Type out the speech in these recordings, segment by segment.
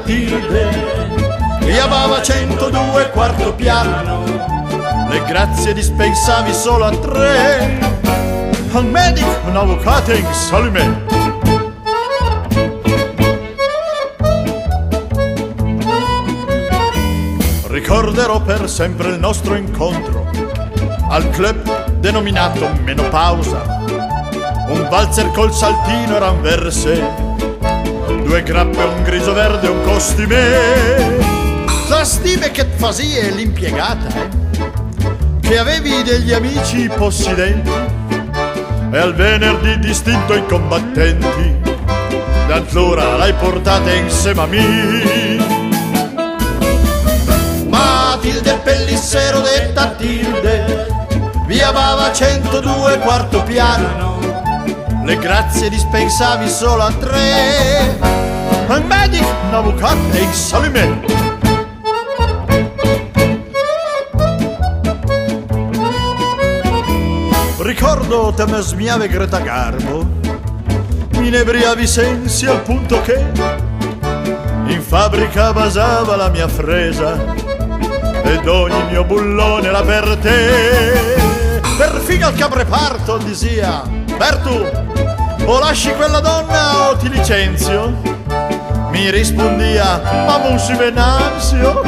Matilde, via Bava 102 quarto piano, le grazie dispensavi solo a tre, un medico, un avvocato e un salime. Ricorderò per sempre il nostro incontro al club denominato Menopausa. Un valzer col saltino era un verse, due grappe, un grigio verde e un costime. La stime che fasie l'impiegata, che avevi degli amici possidenti, e al venerdì distinto i combattenti, d'allora l'hai portata insieme a me. Matilde Pellissero detta Tilde, via Bava 102 quarto piano, le grazie dispensavi solo a tre, un medico, un avvocato e il salime. Ricordo te me smiave Greta Garbo, mi inebriavi i sensi al punto che in fabbrica basava la mia fresa ed ogni mio bullone era per te. Perfino al capreparto disia: Bertu, o lasci quella donna o ti licenzio. Mi rispondia: ma non si venanzio,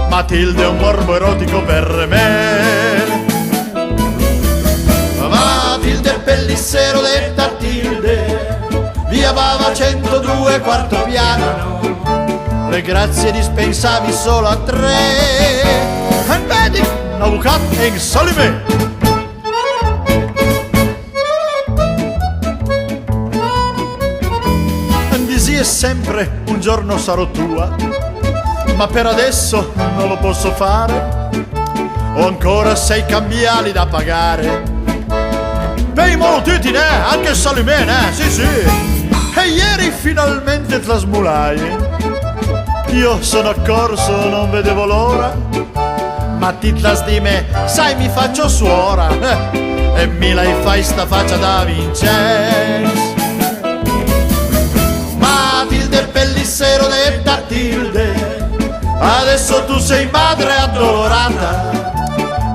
Matilde è un morbo erotico per me. Matilde Pellissero detta Tilde, via Bava 102 quarto piano, le grazie dispensavi solo a tre, un medico, un avvocato e un salime. Disi è sempre un giorno sarò tua, ma per adesso non lo posso fare, ho ancora 6 cambiali da pagare. Bei molotiti, anche salime, sì sì. E ieri finalmente trasmulai, io sono accorso, non vedevo l'ora, ma ti tras di me, sai mi faccio suora, e mi la fai sta faccia da Vincenzo. Matilde Pellissero detta Tilde, adesso tu sei madre addolorata,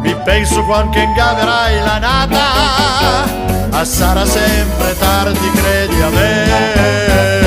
mi penso quando ingaverai la nata, sarà sempre tardi, credi a me.